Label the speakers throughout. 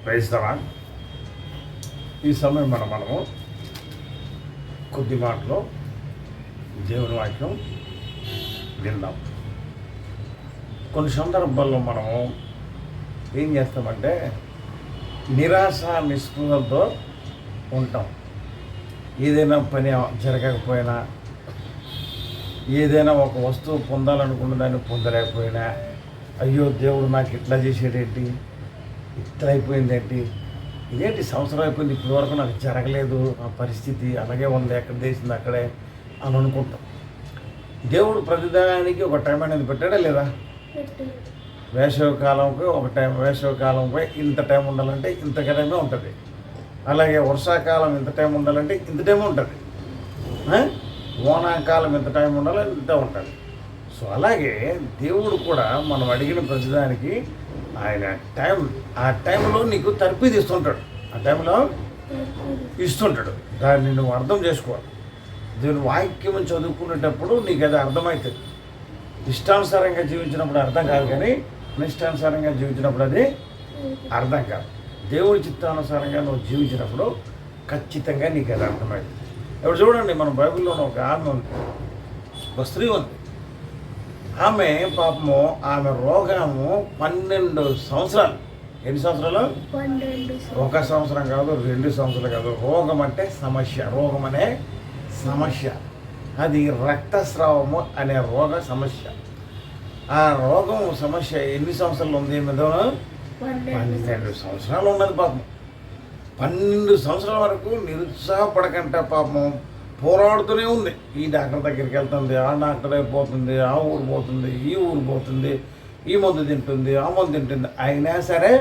Speaker 1: వేస్తావా? ఈ సమయం మనము కొద్ది మాటలో దేవుని వాక్యం విందాం. కొన్ని సందర్భాల్లో మనము ఏం చేస్తామంటే నిరాశ నిస్పృహలతో ఉంటాం. ఏదైనా పని జరగకపోయినా, ఏదైనా ఒక వస్తువు పొందాలనుకున్న దాన్ని పొందలేకపోయినా, అయ్యో దేవుడు నాకు ఇట్లా చేసేటేంటి, ఇట్లా అయిపోయిందేంటి, ఇదేంటి సంవత్సరం అయిపోయింది ఇప్పటి వరకు నాకు జరగలేదు, ఆ పరిస్థితి అలాగే ఉంది, ఎక్కడ చేసింది అక్కడే అని అనుకుంటాం. దేవుడు ప్రతిదానికి ఒక టైం అనేది పెట్టాడా లేదా? వేసవికాలంకి ఒక టైం, వేసవికాలంపై ఇంత టైం ఉండాలంటే ఇంత టైమే ఉంటుంది. అలాగే వర్షాకాలం ఇంత టైం ఉండాలంటే ఇంత టైం ఉంటుంది. వానాకాలం ఇంత టైం ఉండాలని ఇంత ఉంటుంది. సో అలాగే దేవుడు కూడా మనం అడిగిన ప్రతిదానికి ఆయన టైం, ఆ టైంలో నీకు తర్ఫీదు ఇస్తుంటాడు. ఆ టైంలో ఇస్తుంటాడు. దాన్ని నువ్వు అర్థం చేసుకోవాలి. దేవుని వాక్యం చదువుకునేటప్పుడు నీకు అది అర్థమవుతుంది. ఇష్టానుసారంగా జీవించినప్పుడు అర్థం కాదు, కానీ అనిష్టానుసారంగా జీవించినప్పుడు అది అర్థం కాదు. దేవుడి చిత్తానుసారంగా నువ్వు జీవించినప్పుడు ఖచ్చితంగా నీకు అది అర్థమవుతుంది. ఇప్పుడు చూడండి, మన బైబిల్లో ఒక ఆమె ఉంది, ఒక స్త్రీ ఉంది. ఆమె పాపము, ఆమె రోగము 12 సంవత్సరాలు. ఎన్ని సంవత్సరాలు? 1 సంవత్సరం కాదు, 2 సంవత్సరాలు కాదు. రోగం అంటే సమస్య, రోగం అనే సమస్య. అది రక్తస్రావము అనే రోగ సమస్య. ఆ రోగం సమస్య ఎన్ని సంవత్సరాలు ఉంది? 12 సంవత్సరాలు ఉన్నది పాపం. 12 సంవత్సరాల వరకు నిరుత్సాహపడకంట పాపం పోరాడుతూనే ఉంది. ఈ డాక్టర్ దగ్గరికి వెళ్తుంది, ఆ డాక్టర్ అయిపోతుంది, ఆ ఊరు పోతుంది, ఈ ఊరు పోతుంది, ఈ మందు తింటుంది, ఆ మందు తింటుంది. అయినా సరే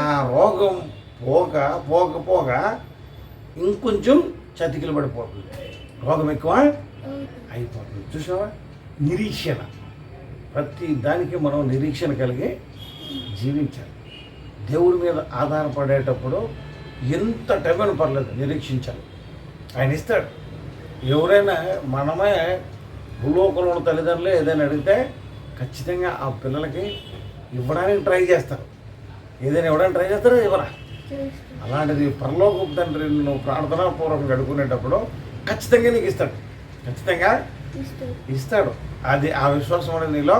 Speaker 1: ఆ రోగం పోక ఇంకొంచెం చతికిలు పడిపోతుంది, రోగం ఎక్కువ అయిపోతుంది. చూసావా? నిరీక్షణ, ప్రతి దానికి మనం నిరీక్షణ కలిగి జీవించాలి. దేవుడి మీద ఆధారపడేటప్పుడు ఎంత టైం అయినా పర్లేదు, నిరీక్షించాలి. ఆయన ఇస్తాడు. ఎవరైనా మనమే భూలోకంలో ఉన్న తల్లిదండ్రులే ఏదైనా అడిగితే ఖచ్చితంగా ఆ పిల్లలకి ఇవ్వడానికి ట్రై చేస్తారు. ఏదైనా ఇవ్వడానికి ట్రై చేస్తారా? ఇవ్వరా? అలాంటిది పరలోకపు తండ్రి నువ్వు ప్రార్థనాపూర్వకంగా అడుగునేటప్పుడు ఖచ్చితంగా నీకు ఇస్తాడు, ఖచ్చితంగా ఇస్తాడు. అది ఆ విశ్వాసం అనేది నీలో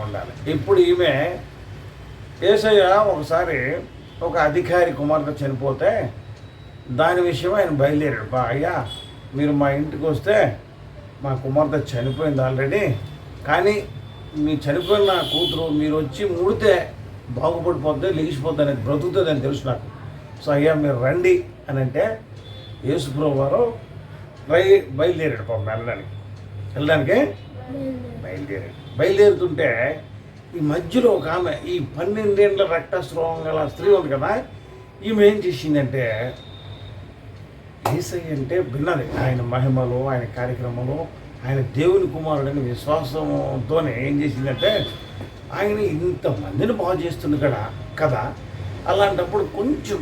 Speaker 1: ఉండాలి. ఇప్పుడు ఈమె యేసయ్య ఒకసారి ఒక అధికారి కుమార్తె చనిపోతే దాని విషయం ఆయన బయలుదేరాడు. అయ్యా, మీరు మా ఇంటికి వస్తే మా కుమార్తె చనిపోయింది ఆల్రెడీ, కానీ మీ చనిపోయిన కూతురు మీరు వచ్చి ముడితే బాగుపడిపోద్ది, లెగిసిపోద్ది అనేది, బ్రతుకుతుంది అని తెలుసు నాకు. సో అయ్యా మీరు రండి అని అంటే యేసుప్రభు వారు బయలుదేరాడు పాపం వెళ్ళడానికి బయలుదేరుతుంటే ఈ మధ్యలో ఒక ఆమె, ఈ 12 ఏళ్ళ రక్తస్రావం గల స్త్రీ ఉంది కదా, ఈమె ఏం చేసిందంటే యేసయ్య అంటే విన్నది, ఆయన మహిమలు, ఆయన కార్యక్రమాలు, ఆయన దేవుని కుమారుడని విశ్వాసంతోనే ఏం చేసిందంటే ఆయన ఇంతమందిని బాగు చేస్తుంది కదా. అలాంటప్పుడు కొంచెం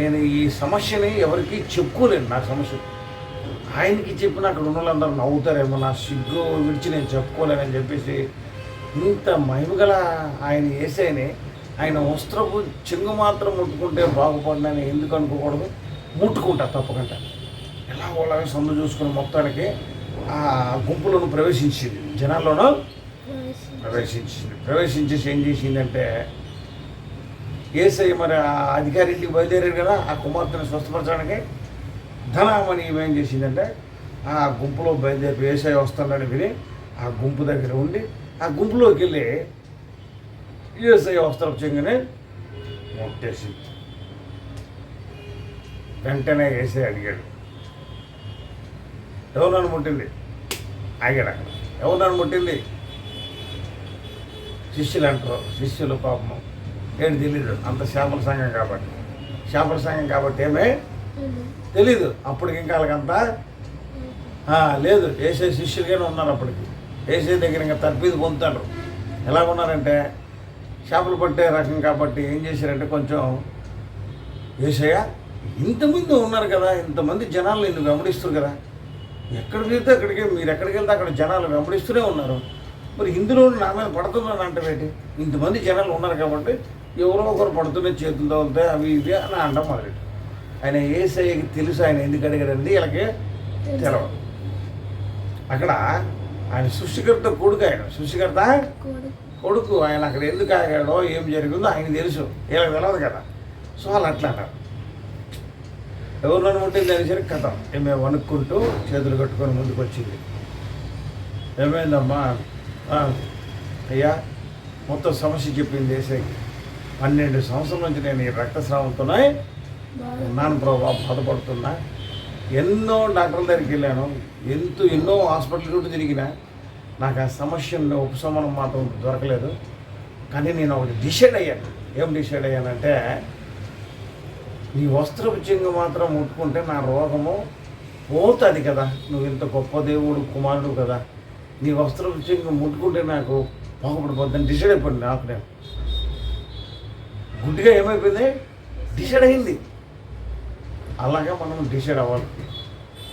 Speaker 1: నేను ఈ సమస్యని ఎవరికి చెప్పుకోలేను. నా సమస్య ఆయనకి చెప్పిన అక్కడ ఉన్న వాళ్ళందరూ నవ్వుతారేమో, నా సిగ్గు విడిచి నేను చెప్పుకోలేనని చెప్పేసి ఇంత మహిమగల ఆయన యేసయ్యని ఆయన వస్త్రపు చెంగు మాత్రం ముట్టుకుంటే బాగుపడినని ఎందుకు అనుకోకూడదు? ముట్టుకుంటా తప్పకుండా. ఎలాగోలాగా సందు చూసుకుని మొత్తానికి ఆ గుంపులను ప్రవేశించింది, జనాల్లోనూ ప్రవేశించేసి ఏం చేసిందంటే యేసయ్య మరి ఆ అధికారి ఇంటికి బయలుదేరారు కదా ఆ కుమార్తెను స్వస్థపరచడానికి. ధనామని ఏం చేసిందంటే ఆ గుంపులో బయలుదేరి యేసయ్య వస్తున్నాడని విని ఆ గుంపు దగ్గర ఉండి ఆ గుంపులోకి వెళ్ళి యేసయ్య వస్త్రపు చెంగుని ముట్టేసింది. వెంటనే యేసయ్య అడిగాడు, ఎవరు నన్ను ముట్టింది? ఆగాడు అక్కడ. ఎవరు నన్ను ముట్టింది? శిష్యులు అంటారు. శిష్యులు పాపము ఏంటి తెలీదు, అంత శాపల సంఘం కాబట్టి ఏమే తెలీదు. అప్పటికి ఇంకా వాళ్ళకంతా లేదు. యేసయ్య శిష్యులుగానే ఉన్నారు. అప్పటికి యేసయ్య దగ్గర ఇంకా తర్ఫీదు పొందుతారు. ఎలా ఉన్నారంటే చేపలు పట్టే రకం కాబట్టి ఏం చేశారంటే కొంచెం యేసయ్య ఇంతమంది ఉన్నారు కదా, ఇంతమంది జనాలు నిన్ను వెంబడిస్తారు కదా, ఎక్కడికి వెళ్తే అక్కడికి, మీరు ఎక్కడికి వెళ్తే అక్కడ జనాలు వెంబడిస్తూనే ఉన్నారు, మరి ఇందులో నా మీద పడుతున్నాను అంటే ఏంటి? ఇంతమంది జనాలు ఉన్నారు కాబట్టి ఎవరో ఒకరు పడుతున్న చేతులు తగులుతాయి అవి ఇవి అని అనడం మొదలెట్టు. ఆయన యేసయ్యకి తెలుసు ఆయన ఎందుకు అడిగాడండి, వీళ్ళకి తెలవదు. అక్కడ ఆయన సృష్టికర్త కొడుకు, ఆయన సృష్టికర్త కొడుకు. ఆయన అక్కడ ఎందుకు ఆగాడో ఏం జరిగిందో ఆయన తెలుసు, వీళ్ళకి తెలియదు కదా. సో వాళ్ళు అట్లా అన్నారు. ఎవరు నన్ను ముట్టింది అనేసరి కథ ఏమే వణుక్కుంటూ చేతులు కట్టుకొని ముందుకు వచ్చింది. ఏమైందమ్మా? అయ్యా మొత్తం సమస్య చెప్పింది యేసయ్యకి. 12 సంవత్సరాల నుంచి నేను ఈ రక్తస్రావంతోనే ఉన్నాను ప్రభావ, బాధపడుతున్నా. ఎన్నో డాక్టర్ల దగ్గరికి వెళ్ళాను, ఎన్నో హాస్పిటల్ చుట్టూ తిరిగినా నాకు ఆ సమస్య ఉపశమనం మాత్రం దొరకలేదు. కానీ నేను ఒకటి డిసైడ్ అయ్యాను. ఏం డిసైడ్ అయ్యానంటే, నీ వస్త్రపు చెంగు మాత్రం ముట్టుకుంటే నా రోగము పోతుంది కదా. నువ్వు ఇంత గొప్ప దేవుడు కుమారుడు కదా, నీ వస్త్రపు చెంగు ముట్టుకుంటే నాకు బాగుపడిపోద్దని డిసైడ్ అయిపోయింది. నాకు నేను గుడ్డిగా ఏమైపోయింది, డిసైడ్ అయింది. అలాగే మనం డిసైడ్ అవ్వాలి.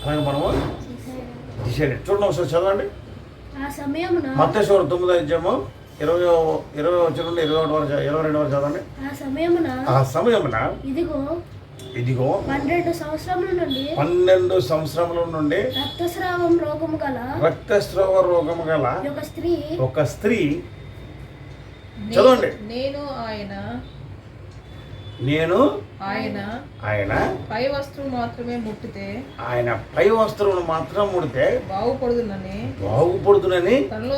Speaker 1: అలాగే మనము డిసైడ్ చూడండి, ఒకసారి చదవండి. మత్తయి 9వ అధ్యాయము 20 వచ్చిన నుండి 21 వరకు 22 వరకు చదవండి. ఆ సమయమున ఇదిగో 12 సంవత్సరముల నుండి రక్తస్రావ రోగము గల ఒక స్త్రీ చదవండి. నేను ఆయన
Speaker 2: పై వస్త్రం మాత్రమే ముట్టితే,
Speaker 1: ఆయన పై వస్త్రమును మాత్రం ముడితే బాగుపడుతుందని తనలో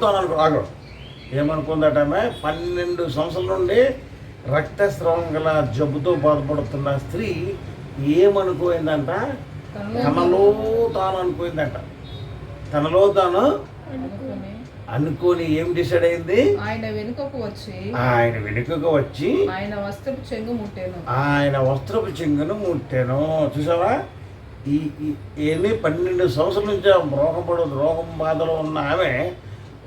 Speaker 1: తాను అనుకో ఏమనుకుందట? 12 సంవత్సరాల నుండి రక్తస్రావం గల జబ్బుతో బాధపడుతున్న స్త్రీ ఏమనుకోయిందంట? తనలో తాను అనుకోయిందంట. తనలో తాను అనుకోని ఏం డిసైడ్ అయింది?
Speaker 2: ఆయన వెనుకకు వచ్చి ఆయన
Speaker 1: వస్త్రపు చెంగును ముట్టాను. చూసావా? ఏమి 12 సంవత్సరాల నుంచి రోగం బాధలో ఉన్న ఆమె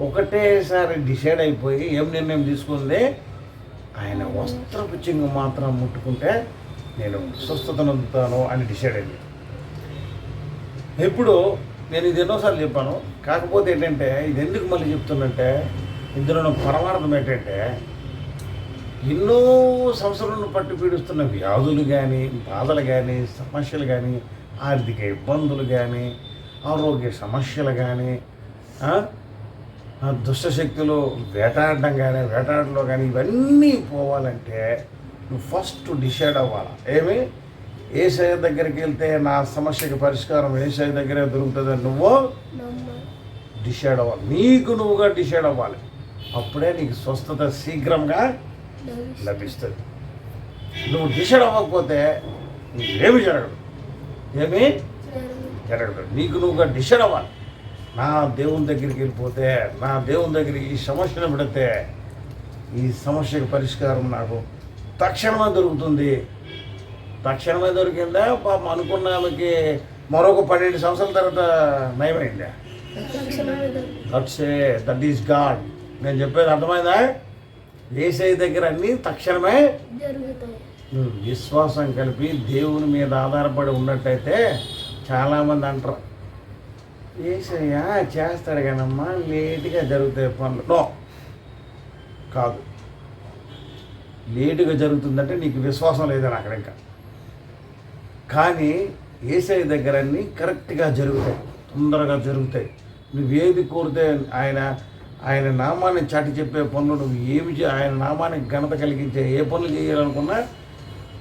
Speaker 1: ఒకటేసారి డిసైడ్ అయిపోయి ఏం నిర్ణయం తీసుకుంది? ఆయన వస్త్రపు చెంగు మాత్రం ముట్టుకుంటే నేను స్వస్థత పొందుతాను అని డిసైడ్ అయింది. ఇప్పుడు నేను ఇది ఎన్నోసార్లు చెప్పాను, కాకపోతే ఏంటంటే ఇది ఎందుకు మళ్ళీ చెప్తున్నంటే, ఇందులో పరమార్థం ఏంటంటే, ఎన్నో సంవత్సరాలను పట్టి పీడిస్తున్న వ్యాధులు కానీ, బాధలు కానీ, సమస్యలు కానీ, ఆర్థిక ఇబ్బందులు కానీ, ఆరోగ్య సమస్యలు కానీ, దుష్టశక్తులు వేటాడలో కానీ ఇవన్నీ పోవాలంటే నువ్వు ఫస్ట్ డిసైడ్ అవ్వాలి. ఏమి? యేసయ్య దగ్గరికి వెళ్తే నా సమస్యకి పరిష్కారం యేసయ్య దగ్గరే దొరుకుతుందని నువ్వు డిసైడ్ అవ్వాలి. నీకు నువ్వుగా డిసైడ్ అవ్వాలి. అప్పుడే నీకు స్వస్థత శీఘ్రంగా లభిస్తుంది. నువ్వు డిసైడ్ అవ్వకపోతే ఏమి జరగదు. నీకు నువ్వుగా డిసైడ్ అవ్వాలి. నా దేవుని దగ్గరికి వెళ్ళిపోతే, నా దేవుని దగ్గరికి ఈ సమస్యను పెడితే ఈ సమస్యకి పరిష్కారం నాకు తక్షణమే దొరుకుతుంది. తక్షణమే దొరికిందా? పాపం అనుకున్న ఆమెకి మరొక 12 సంవత్సరాల తర్వాత నయమైందా? That is God. నేను చెప్పేది అర్థమైందా? యేసయ్య దగ్గర అన్నీ తక్షణమే నువ్వు విశ్వాసం కలిపి దేవుని మీద ఆధారపడి ఉన్నట్టయితే చాలామంది అంటారు, యేసయ్య చేస్తాడు కానమ్మా లేటుగా జరుగుతాయి పనులు. నో, కాదు. లేటుగా జరుగుతుందంటే నీకు విశ్వాసం లేదని అక్కడ. ఇంకా కానీ యేసయ్య దగ్గర అన్నీ కరెక్ట్గా జరుగుతాయి, తొందరగా జరుగుతాయి. నువ్వేది కోరితే ఆయన నామాన్ని చాటి చెప్పే పనులు నువ్వు ఆయన నామానికి ఘనత కలిగించే ఏ పనులు చేయాలనుకున్నా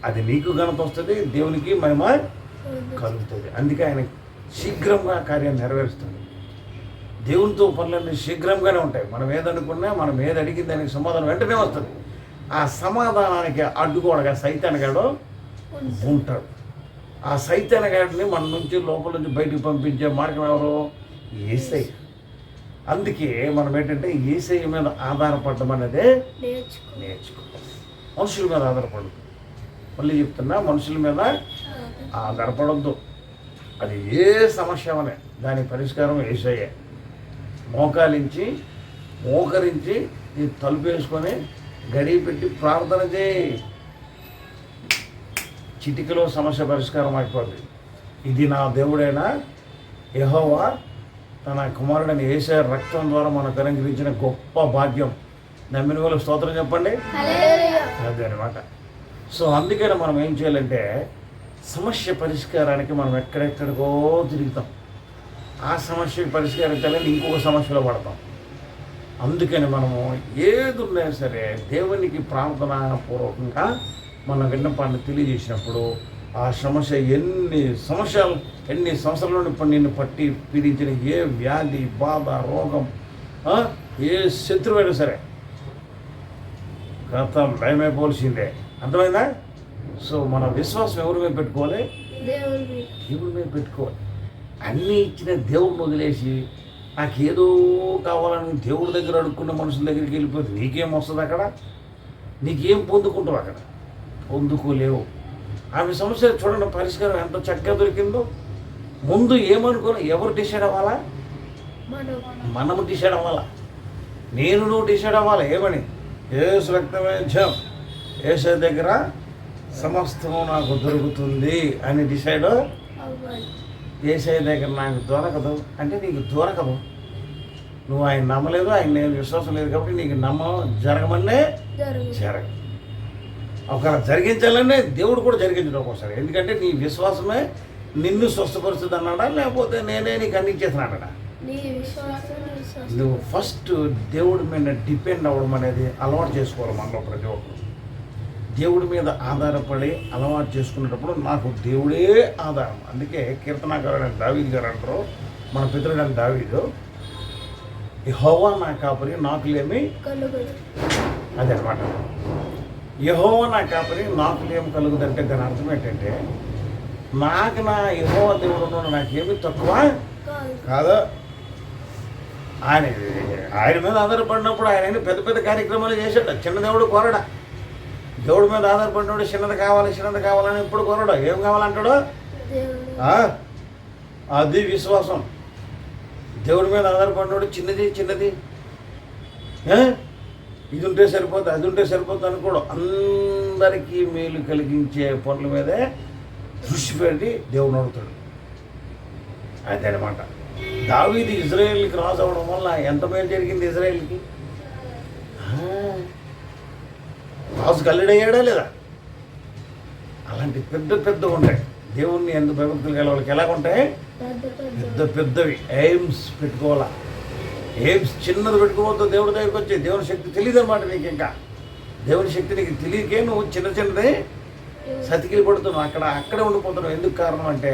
Speaker 1: అది నీకు ఘనత వస్తుంది, దేవునికి మహిమ కలుగుతుంది. అందుకే ఆయన శీఘ్రంగా కార్యాన్ని నెరవేరుస్తుంది. దేవునితో పనులన్నీ శీఘ్రంగానే ఉంటాయి. మనం ఏదనుకున్నా, మనం ఏది అడిగింది దానికి సమాధానం వెంటనే వస్తుంది. ఆ సమాధానానికి అడ్డుకోవడగా సైతానగాడు ఉంటాడు. ఆ సైతానగాడిని మన నుంచి లోపల నుంచి బయటికి పంపించే మార్గం ఎవరు? యేసయ్య. అందుకే మనం ఏంటంటే యేసయ్య మీద ఆధారపడడం అనేది నేర్చుకో. మనుషుల మీద ఆధారపడదు. మళ్ళీ చెప్తున్నా, మనుషుల మీద ఆధారపడద్దు. అది ఏ సమస్య అనే దాని పరిష్కారం యేసయ్య. మోకరించి ఈ తలుపు వేసుకొని గడియ పెట్టి ప్రార్థన చేయి. చిటికలో సమస్య పరిష్కారం అయిపోద్ది. ఇది నా దేవుడైనా యెహోవా తన కుమారుడని యేసే రక్తం ద్వారా మనకు అనుగ్రహించిన గొప్ప భాగ్యం. నమ్మిన వాళ్ళు స్తోత్రం చెప్పండి. అదే అనమాట. సో అందుకని మనం ఏం చేయాలంటే సమస్య పరిష్కారానికి మనం ఎక్కడెక్కడికో తిరుగుతాం. ఆ సమస్య పరిష్కరించాలని ఇంకొక సమస్యలో పడతాం. అందుకని మనము ఏది ఉన్నా సరే దేవునికి ప్రార్థనా పూర్వకంగా మన విన్నపాన్ని తెలియజేసినప్పుడు ఆ సమస్య ఎన్ని సంవత్సరాల నుండి నిన్ను పట్టి పీడించిన ఏ వ్యాధి, బాధ, రోగం, ఏ శత్రువైనా సరే గతం భయమైపోవలసిందే. అర్థమైందా? సో మన విశ్వాసం ఎవరి మీద పెట్టుకోవాలి? దేవుడి మీద పెట్టుకోవాలి. అన్నీ ఇచ్చిన దేవుడిని వదిలేసి నాకేదో కావాలని దేవుడి దగ్గర అడుక్కున్న మనుషుల దగ్గరికి వెళ్ళిపోతే నీకేం వస్తుంది అక్కడ? నీకేం పొందుకుంటావు అక్కడ? పొందుకోలేవు. ఆమె సమస్య చూడండి, పరిష్కారం ఎంత చక్కగా దొరికిందో. ముందు ఏమనుకోని ఎవరు డిసైడ్ అవ్వాలా? మనము డిసైడ్ అవ్వాలా. నువ్వు డిసైడ్ అవ్వాలి. ఏమని? యేసు రక్తమే జయం, యేసు దగ్గర సమస్తము నాకు దొరుకుతుంది అని డిసైడ్. యేసయ్య దగ్గర నాకు దొరకదు అంటే నీకు దొరకదు. నువ్వు ఆయన నమ్మలేదు, ఆయన నేను విశ్వాసం లేదు కాబట్టి నీకు జరగమనే జరగదు. ఒకవేళ జరిగించాలనే దేవుడు కూడా జరిగించడం ఒకసారి. ఎందుకంటే నీ విశ్వాసమే నిన్ను స్వస్థపరుస్తుంది అన్నాడా, లేకపోతే నేనే నీకు అందించేస్తున్నాడా? నువ్వు ఫస్ట్ దేవుడి మీద డిపెండ్ అవ్వడం అనేది అలవాటు చేసుకోవాలి మనలో ప్రతి ఒక్కరు. దేవుడి మీద ఆధారపడి అలవాటు చేసుకునేటప్పుడు నాకు దేవుడే ఆధారం. అందుకే కీర్తనాకారుడైన దావీదు గారు అంటారు, మన పితరుడైన దావీదు, యెహోవా నా కాపరి నాకు లేమి అదే అనమాట. యెహోవా నా కాపరి నాకు లేమి కలుగుదంటే దాని అర్థం ఏంటంటే నా యెహోవా దేవుడు నాకేమి తక్కువ కాదు. ఆయన మీద ఆధారపడినప్పుడు ఆయన పెద్ద పెద్ద కార్యక్రమాలు చేశాడు. చిన్న దేవుడు కోరడా? దేవుడి మీద ఆధారపడినప్పుడు చిన్నది కావాలని ఎప్పుడు కోరడు. ఏం కావాలంటాడు? అది విశ్వాసం. దేవుడి మీద ఆధారపడినప్పుడు చిన్నది ఇది ఉంటే సరిపోతుంది, అది ఉంటే సరిపోతుంది అనుకోడు. అందరికీ మేలు కలిగించే పనుల మీదే దృష్టి పెట్టి దేవుడు నడుతాడు. అదే అనమాట. దావీదు ఇజ్రాయేల్కి రాజు అవ్వడం వల్ల ఎంత మేలు జరిగింది ఇజ్రాయేల్కి. రాజు కల్లుడయ్యాడా లేదా? అలాంటి పెద్ద ఉంటాయి. దేవుణ్ణి ఎంత భయభక్తులు గల వాళ్ళకి ఎలాగుంటాయి? పెద్దవి ఎయిమ్స్ పెట్టుకోవాలా. ఎయిమ్స్ చిన్నది పెట్టుకోవద్దు. దేవుడి దగ్గరికి వచ్చి దేవుని శక్తి తెలియదు అనమాట నీకు. ఇంకా దేవుని శక్తి నీకు తెలియకే నువ్వు చిన్నది సతికిలి పడుతున్నావు. అక్కడే ఉండిపోతున్నావు. ఎందుకు కారణం అంటే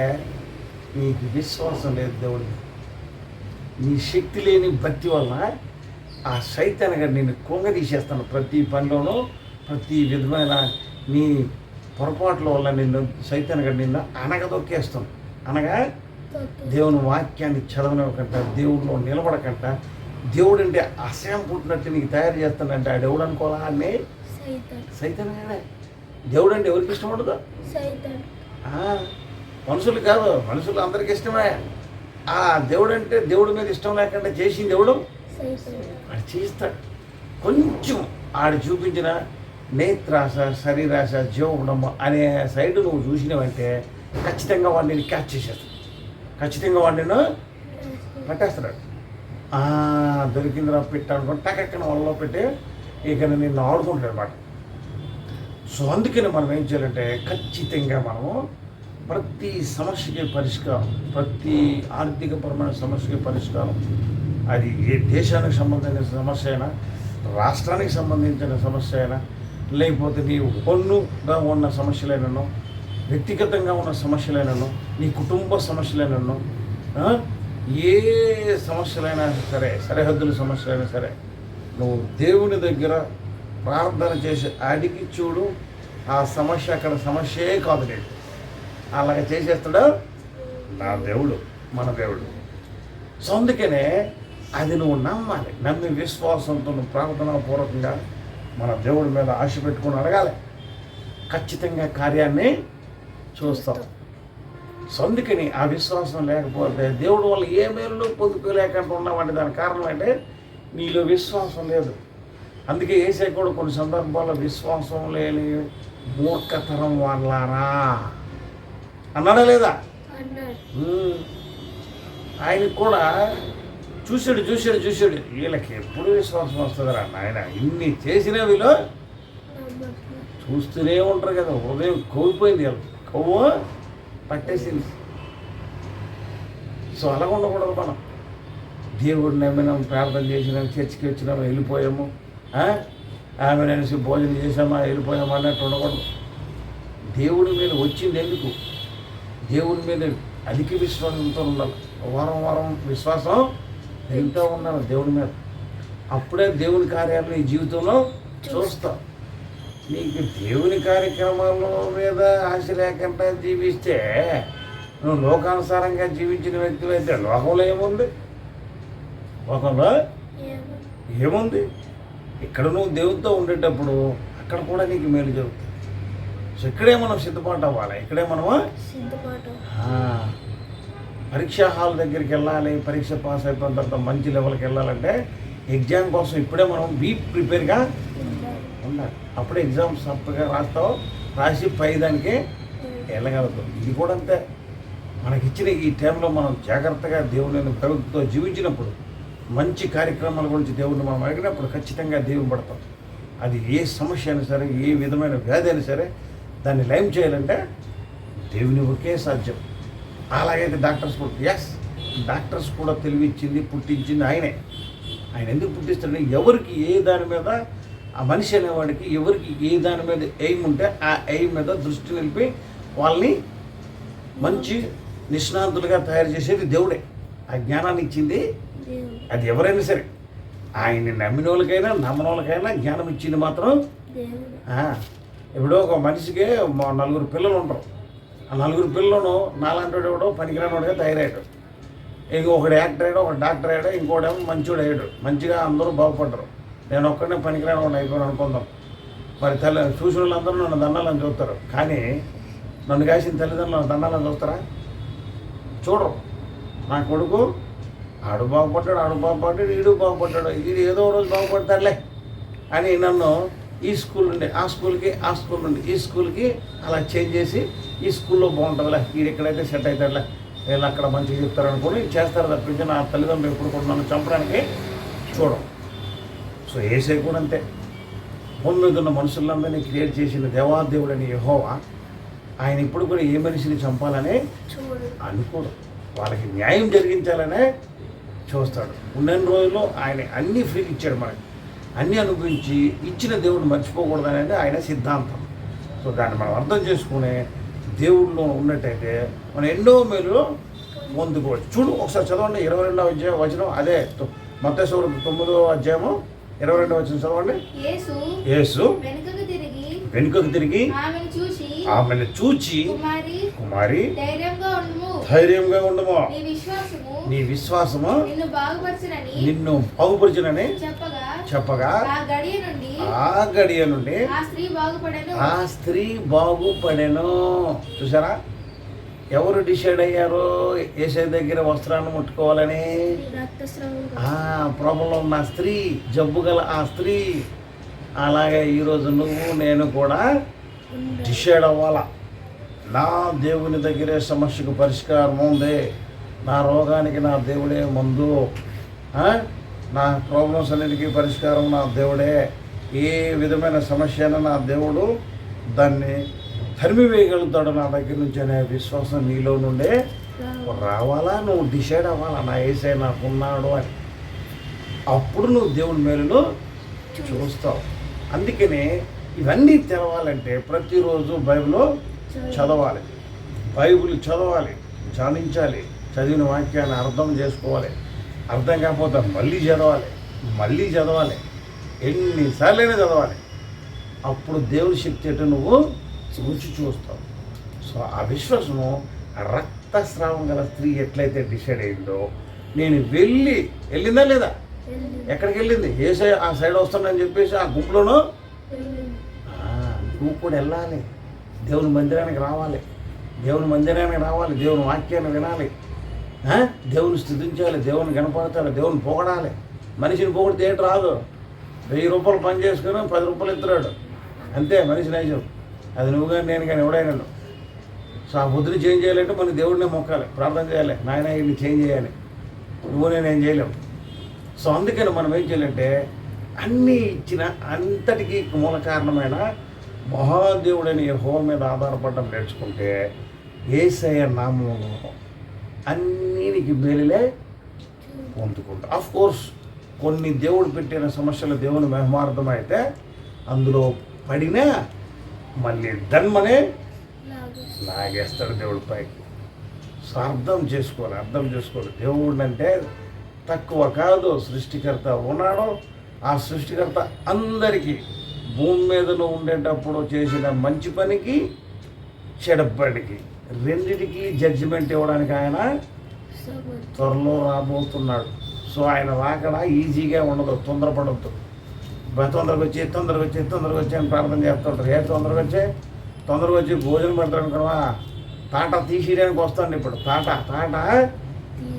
Speaker 1: నీకు విశ్వాసం లేదు దేవుడి. నీ శక్తి లేని భక్తి వల్ల ఆ సైతాన్గా నిన్ను కొంగదీసేస్తాను. ప్రతి పనిలోనూ ప్రతి విధమైన నీ పొరపాట్ల వల్ల సైతాన్గా నిన్ను అనగదొక్కేస్తాను. అనగా దేవుని వాక్యాన్ని చదవనివ్వకంట, దేవుడిలో నిలబడకంట, దేవుడు అంటే అసహ్యం పుట్టినట్టు నీకు తయారు చేస్తానంటే ఆ దేవుడు అనుకోవాలా? అని సైతాన్గానే. దేవుడు అంటే ఎవరికి ఇష్టం ఉండదు? మనుషులు కాదు, మనుషులు అందరికి ఇష్టమే. ఆ దేవుడు అంటే దేవుడి మీద ఇష్టం లేకుండా చేసింది దేవుడు వాడు చేస్తాడు. కొంచెం ఆడు చూపించిన నేత్రాశ, శరీరాశ, జీవగుణం అనే సైడ్ నువ్వు చూసినావంటే ఖచ్చితంగా వాడిని క్యాచ్ చేసేస్తాడు. ఖచ్చితంగా వాడిని పట్టేస్తాడు. దొరికిందిరా పెట్టాడుకొని టకెక్కన వాళ్ళలో పెట్టి ఇక నిన్ను ఆడుకుంటాడు అన్నమాట. సో అందుకని మనం ఏం చేయాలంటే ఖచ్చితంగా మనము ప్రతి సమస్యకి పరిష్కారం, ప్రతి ఆర్థికపరమైన సమస్యకి పరిష్కారం, అది ఏ దేశానికి సంబంధించిన సమస్య అయినా, రాష్ట్రానికి సంబంధించిన సమస్య అయినా, లేకపోతే నీ పన్నుగా ఉన్న సమస్యలైనను, వ్యక్తిగతంగా ఉన్న సమస్యలైనను, నీ కుటుంబ సమస్యలైనను, ఏ సమస్యలైనా సరే, సరిహద్దుల సమస్యలైనా సరే, నువ్వు దేవుని దగ్గర ప్రార్థన చేసి అడిగి చూడు. ఆ సమస్య అక్కడ సమస్యే కాదు. లేదు అలాగ చేసేస్తాడు నా దేవుడు, మన దేవుడు. సో అందుకనే అది నువ్వు నమ్మాలి. నమ్మి విశ్వాసంతో నువ్వు ప్రార్థనాపూర్వకంగా మన దేవుడి మీద ఆశ పెట్టుకుని అడగాలి. ఖచ్చితంగా కార్యాన్ని చూస్తాం. సో అందుకని ఆ విశ్వాసం లేకపోతే దేవుడి వల్ల ఏ మేలు పొందుకోలేకుండా ఉన్నామంటే దానికి కారణం అంటే నీలో విశ్వాసం లేదు. అందుకే యేసయ్య కూడా కొన్ని సందర్భాల్లో విశ్వాసం లేని మూర్ఖతరం వాళ్ళారా అన్నాడా లేదా? ఆయనకు కూడా చూశాడు వీళ్ళకి ఎప్పుడు విశ్వాసం వస్తుందిరా నాయన, ఇన్ని చేసిన వీళ్ళు చూస్తూనే ఉంటారు కదా. హృదయం కోల్పోయింది, వీళ్ళకి కొవ్వు పట్టేసింది. సో అలా ఉండకూడదు. మనం దేవుడిని నమ్మినాం, ప్రార్థన చేసినాం, చర్చికి వచ్చినాము, వెళ్ళిపోయాము, ఆమె అనేసి భోజనం చేసామా వెళ్ళిపోయామా అన్నట్టు ఉండకూడదు. దేవుడి మీద వచ్చింది ఎందుకు? దేవుడి మీద అధిక విశ్వాసంతో ఉండాలి. వారం విశ్వాసం ఎంతో ఉండాలి దేవుడి మీద. అప్పుడే దేవుని కార్యాలు నీ జీవితంలో చూస్తావు. నీకు దేవుని కార్యక్రమాల మీద ఆశ లేకుండా జీవిస్తే నువ్వు లోకానుసారంగా జీవించిన వ్యక్తి అయితే లోకంలో ఏముంది? లోకంలో ఏముంది? ఇక్కడ నువ్వు దేవునితో ఉండేటప్పుడు అక్కడ కూడా నీకు మేలు జరుగుతుంది. సో ఇక్కడే మనం సిద్ధపాటు అవ్వాలి. ఇక్కడే మనము పరీక్షా హాల్ దగ్గరికి వెళ్ళాలి. పరీక్ష పాస్ అయిపోయిన తర్వాత మంచి లెవెల్కి వెళ్ళాలంటే ఎగ్జామ్ కోసం ఇప్పుడే మనం ప్రిపేర్గా ఉండాలి. అప్పుడే ఎగ్జామ్స్ తప్పగా రాస్తావు, రాసి పైదానికి వెళ్ళగలుగుతాం. ఇది కూడా అంతే. మనకిచ్చిన ఈ టైంలో మనం జాగ్రత్తగా దేవుని ప్రభుత్వంతో జీవించినప్పుడు, మంచి కార్యక్రమాల గురించి దేవుడిని మనం అడిగినప్పుడు ఖచ్చితంగా దేవుని పడతాం. అది ఏ సమస్య అయినా సరే, ఏ విధమైన వ్యాధి అయినా సరే దాన్ని లయం చేయాలంటే దేవుని ఒకే సాధ్యం. అలాగైతే డాక్టర్స్ కూడా డాక్టర్స్ కూడా తెలివిచ్చింది, పుట్టించింది ఆయనే. ఆయన ఎందుకు పుట్టిస్తాడంటే ఎవరికి ఏ దాని మీద, ఆ మనిషి అనేవాడికి ఎవరికి ఏ దాని మీద ఎయిమ్ ఉంటే ఆ ఎయిమ్ మీద దృష్టి నిలిపి వాళ్ళని మంచి నిష్ణాంతులుగా తయారు చేసేది దేవుడే. ఆ జ్ఞానాన్ని ఇచ్చింది అది ఎవరైనా సరే. ఆయన్ని నమ్మిన వాళ్ళకైనా నమ్మని వాళ్ళకైనా జ్ఞానం ఇచ్చింది మాత్రం. ఇప్పుడు ఒక మనిషికి 4 పిల్లలు ఉంటారు. ఆ 4 పిల్లలను నాలాంటి ఎవడో పనికిరానివాడిగా తయారయ్యాడు. ఇంకొకడు యాక్టర్ అయ్యాడు, ఒక డాక్టర్ అయ్యాడు, ఇంకోడేమో మంచోడు అయ్యాడు. మంచిగా అందరూ బాగుపడ్డారు. నేను ఒక్కడనే పనికిరానివాడిని అయిపోయాను అనుకుందాం. మరి చూసిన వాళ్ళందరూ నన్ను దండాలని చూస్తారు. కానీ నన్ను కాసిన తల్లిదండ్రులు దండాలని చూస్తారా? చూడరు. నా కొడుకు ఆడు బాగుపడ్డాడు, ఈడు బాగుపడ్డాడు, ఇది ఏదో రోజు బాగుపడతాడులే అని నన్ను ఈ స్కూల్ నుండి ఆ స్కూల్కి, ఆ స్కూల్ నుండి ఈ స్కూల్కి అలా చేంజ్ చేసి ఈ స్కూల్లో బాగుంటుందిలే, వీడు ఎక్కడైతే సెట్ అవుతాడులే, వీళ్ళు అక్కడ మంచిగా చెప్తారు అనుకుని చేస్తారు తప్పించి నా తల్లిదండ్రులు ఎప్పుడు కూడా నన్ను చంపడానికి చూడం. సో యేసయ్య కూడా అంతే. భూమి మీద ఉన్న మనుషులందరినీ క్రియేట్ చేసిన దేవాదేవుడని యెహోవా ఆయన ఇప్పుడు కూడా ఏ మనిషిని చంపాలని అనుకోడు. వాళ్ళకి న్యాయం జరిగించాలనే చూస్తాడు. ఉన్న రోజుల్లో ఆయన అన్నీ ఫ్రీకి ఇచ్చాడు. మనకి అన్నీ అనుభవించి ఇచ్చిన దేవుడు మర్చిపోకూడదని అంటే ఆయన సిద్ధాంతం. సో దాన్ని మనం అర్థం చేసుకునే దేవుడిలో ఉన్నట్టయితే మనం ఎన్నో మేలు పొందుకోవచ్చు. చూడు ఒకసారి చదవండి 22వ వచనం, అదే మత్తయి 9వ అధ్యాయము 22వ వచనం చదవండి. యేసు వెనుకకు తిరిగి ఆమెను చూచి కుమారి ధైర్యంగా ఉండము, నీ విశ్వాసము నిన్ను బాగుపరచునని చెప్పగా ఆ గడియ నుండి ఆ స్త్రీ బాగుపడెను. చూసారా? ఎవరు డిసైడ్ అయ్యారు యేసయ్య దగ్గర వస్త్రాన్ని ముట్టుకోవాలని? ప్రాబ్లంలో ఉన్న స్త్రీ, జబ్బు గల ఆ స్త్రీ. అలాగే ఈరోజు నువ్వు నేను కూడా డిసైడ్ అవ్వాలా. నా దేవుని దగ్గరే సమస్యకు పరిష్కారం ఉంది, నా రోగానికి నా దేవుడే మందు, నా ప్రాబ్లమ్స్ అన్నిటికీ పరిష్కారం నా దేవుడే. ఏ విధమైన సమస్య అయినా నా దేవుడు దాన్ని తరిమివేయగలుగుతాడు నా దగ్గర నుంచి అనే విశ్వాసం నీలో నుండే రావాలా. నువ్వు డిసైడ్ అవ్వాలా, నా యేసయ్య నాకున్నాడు అని. అప్పుడు నువ్వు దేవుని మేలును చూస్తావు. అందుకనే ఇవన్నీ తెలవాలంటే ప్రతిరోజు బైబిల్ చదవాలి, చదవాలి, ధ్యానించాలి, చదివిన వాక్యాన్ని అర్థం చేసుకోవాలి. అర్థం కాకపోతే మళ్ళీ చదవాలి, ఎన్నిసార్లైనా చదవాలి. అప్పుడు దేవుని శక్తి ఏంటో నువ్వు రుచి చూస్తావు. సో ఆ విశ్వాసము రక్తస్రావం గల స్త్రీ ఎట్లయితే డిసైడ్ అయిందో, నేను వెళ్ళిందా లేదా? ఎక్కడికి వెళ్ళింది? యేసయ్య ఆ సైడ్ వస్తానని చెప్పేసి ఆ గుంపులోనూ నువ్వు కూడా వెళ్ళాలి. దేవుని మందిరానికి రావాలి, దేవుని వాక్యాన్ని వినాలి, దేవుని స్థుతించాలి, దేవుని కనపడతాలి, దేవుని పొగడాలి. మనిషిని పొగిడితే ఏంటి రాదు. 1000 రూపాయలు పని చేసుకుని 10 రూపాయలు ఇస్తున్నాడు అంతే మనిషి నైజం. అది నువ్వు కానీ నేను కానీ ఎవడైనా. సో ఆ బుద్ధిని చేంజ్ చేయాలంటే మనకి దేవుడినే మొక్కాలి, ప్రార్థన చేయాలి, నాయన వీడిని చేంజ్ చేయాలి. నువ్వు నేనేం చేయలేము. సో అందుకని మనం ఏం చేయాలంటే అన్నీ ఇచ్చిన అంతటికీ మూల కారణమైన మహాదేవుడైన యెహోవా మీద ఆధారపడడం నేర్చుకుంటే యేసయ్య నామములో అన్నీ నీకు మేలులే పొందుకుంటా. ఆఫ్ కోర్స్ కొన్ని దేవుడు పెట్టిన సమస్యలు దేవుని మహిమార్థం అయితే అందులో పడినా మళ్ళీ ధన్మనే లాగేస్తాడు దేవుడి పైకి. సో అర్థం చేసుకోవాలి దేవుడు అంటే తక్కువ కాదు. సృష్టికర్త ఉన్నాడు. ఆ సృష్టికర్త అందరికీ భూమి మీద ఉండేటప్పుడు చేసిన మంచి పనికి చెడు పనికి రెండిటికి జడ్జిమెంట్ ఇవ్వడానికి ఆయన త్వరలో రాబోతున్నాడు. సో ఆయన రాకడా ఈజీగా ఉండదు. తొందరపడద్దు. తొందరగా వచ్చి అని ప్రార్థన చేస్తుంటారు. తొందరగా వచ్చి భోజనం పెడతాడు అనుకున్నావా, తాట తీసేయడానికి వస్తాడు. ఇప్పుడు తాట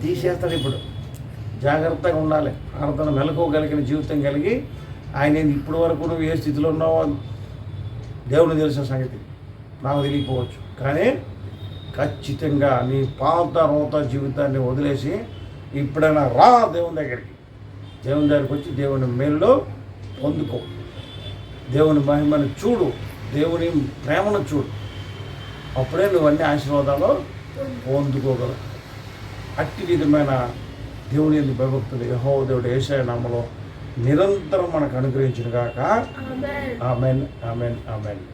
Speaker 1: తీసేస్తాడు. ఇప్పుడు జాగ్రత్తగా ఉండాలి. ప్రార్థన మెలకువగలిగిన జీవితం కలిగి ఆయన ఇప్పటి వరకు నువ్వు ఏ స్థితిలో ఉన్నావో దేవుని తెలిసిన సంగతి నాకు తెలియకపోవచ్చు. కానీ ఖచ్చితంగా నీ పాత రోత జీవితాన్ని వదిలేసి ఇప్పుడైనా రా దేవుని దగ్గరికి వచ్చి దేవుని మేలులో పొందుకో. దేవుని మహిమను చూడు, దేవుని ప్రేమను చూడు. అప్పుడే నువ్వు అన్ని ఆశీర్వాదాలు పొందుకోగలవు. అట్టి విధమైన దేవుని యందు భయభక్తులు యెహోవా దేవుడు యేసయ్య నామములో నిరంతరం మనకు అనుగ్రహించును గాక. ఆమేన్.